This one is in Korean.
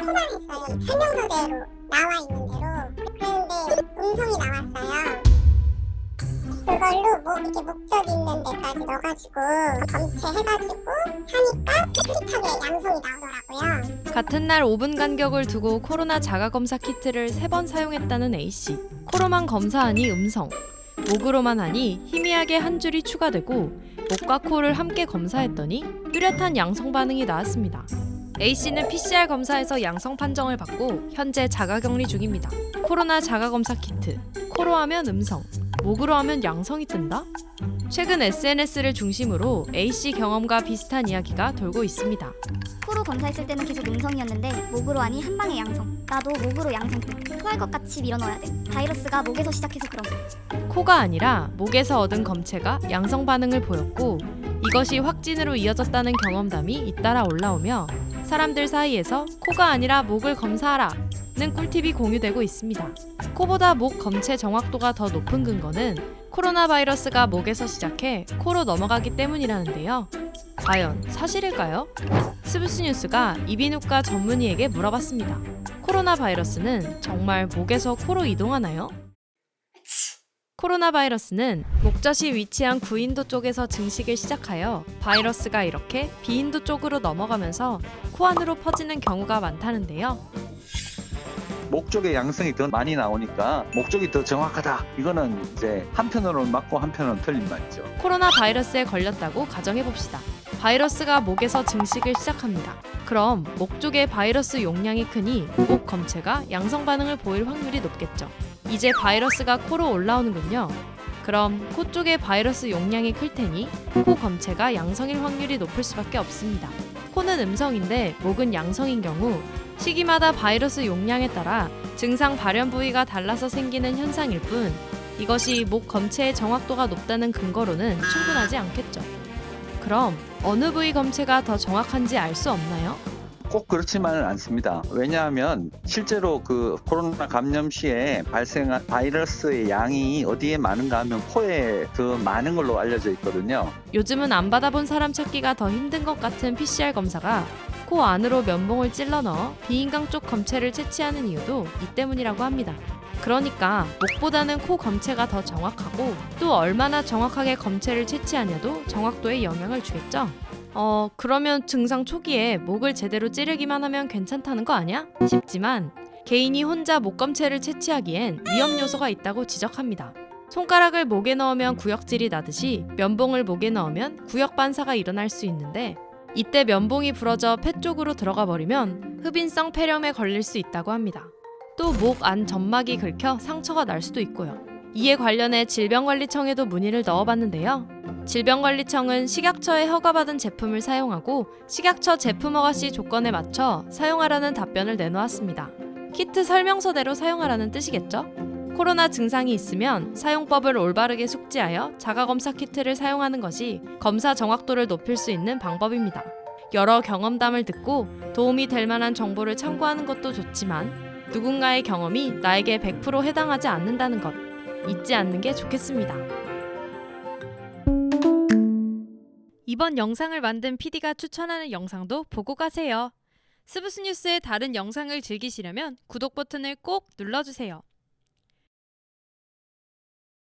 초반했어요. 설명서대로 나와 있는 대로. 그런데 음성이 나왔어요. 그걸로 뭐 이렇게 목적 있는 데까지 넣어가지고 검체해가지고 하니까 삐끗하게 양성이 나오더라고요. 같은 날 5분 간격을 두고 코로나 자가검사 키트를 3번 사용했다는 A씨. 코로만 검사하니 음성, 목으로만 하니 희미하게 한 줄이 추가되고 목과 코를 함께 검사했더니 뚜렷한 양성 반응이 나왔습니다. A씨는 PCR 검사에서 양성 판정을 받고 현재 자가격리 중입니다. 코로나 자가검사 키트, 코로 하면 음성, 목으로 하면 양성이 뜬다? 최근 SNS를 중심으로 A씨 경험과 비슷한 이야기가 돌고 있습니다. 코로 검사했을 때는 계속 음성이었는데 목으로 하니 한 방에 양성. 나도 목으로 양성. 토할 것 같이 밀어넣어야 돼. 바이러스가 목에서 시작해서 그럼. 코가 아니라 목에서 얻은 검체가 양성 반응을 보였고 이것이 확진으로 이어졌다는 경험담이 잇따라 올라오며 사람들 사이에서 코가 아니라 목을 검사하라는 꿀팁이 공유되고 있습니다. 코보다 목 검체 정확도가 더 높은 근거는 코로나 바이러스가 목에서 시작해 코로 넘어가기 때문이라는데요. 과연 사실일까요? 스브스 뉴스가 이비인후과 전문의에게 물어봤습니다. 코로나 바이러스는 정말 목에서 코로 이동하나요? 코로나 바이러스는 목젖이 위치한 구인도 쪽에서 증식을 시작하여 바이러스가 이렇게 비인도 쪽으로 넘어가면서 코 안으로 퍼지는 경우가 많다는데요. 목 쪽에 양성이 더 많이 나오니까 목 쪽이 더 정확하다. 이거는 이제 한편으로는 맞고 한편으로는 틀린 말이죠. 코로나 바이러스에 걸렸다고 가정해봅시다. 바이러스가 목에서 증식을 시작합니다. 그럼 목 쪽에 바이러스 용량이 크니 목 검체가 양성 반응을 보일 확률이 높겠죠. 이제 바이러스가 코로 올라오는군요. 그럼 코 쪽에 바이러스 용량이 클 테니 코 검체가 양성일 확률이 높을 수밖에 없습니다. 코는 음성인데 목은 양성인 경우 시기마다 바이러스 용량에 따라 증상 발현 부위가 달라서 생기는 현상일 뿐 이것이 목 검체의 정확도가 높다는 근거로는 충분하지 않겠죠. 그럼 어느 부위 검체가 더 정확한지 알 수 없나요? 꼭 그렇지만은 않습니다. 왜냐하면 실제로 그 코로나 감염 시에 발생한 바이러스의 양이 어디에 많은가 하면 코에 더 많은 걸로 알려져 있거든요. 요즘은 안 받아본 사람 찾기가 더 힘든 것 같은 PCR 검사가 코 안으로 면봉을 찔러 넣어 비인강 쪽 검체를 채취하는 이유도 이 때문이라고 합니다. 그러니까 목보다는 코 검체가 더 정확하고 또 얼마나 정확하게 검체를 채취하냐도 정확도에 영향을 주겠죠? 그러면 증상 초기에 목을 제대로 찌르기만 하면 괜찮다는 거 아니야? 싶지만 개인이 혼자 목 검체를 채취하기엔 위험 요소가 있다고 지적합니다. 손가락을 목에 넣으면 구역질이 나듯이 면봉을 목에 넣으면 구역 반사가 일어날 수 있는데 이때 면봉이 부러져 폐 쪽으로 들어가 버리면 흡인성 폐렴에 걸릴 수 있다고 합니다. 또 목 안 점막이 긁혀 상처가 날 수도 있고요. 이에 관련해 질병관리청에도 문의를 넣어봤는데요. 질병관리청은 식약처에 허가받은 제품을 사용하고 식약처 제품 허가 시 조건에 맞춰 사용하라는 답변을 내놓았습니다. 키트 설명서대로 사용하라는 뜻이겠죠? 코로나 증상이 있으면 사용법을 올바르게 숙지하여 자가검사 키트를 사용하는 것이 검사 정확도를 높일 수 있는 방법입니다. 여러 경험담을 듣고 도움이 될 만한 정보를 참고하는 것도 좋지만 누군가의 경험이 나에게 100% 해당하지 않는다는 것 잊지 않는 게 좋겠습니다. 이번 영상을 만든 PD가 추천하는 영상도 보고 가세요. 스브스 뉴스의 다른 영상을 즐기시려면 구독 버튼을 꼭 눌러주세요.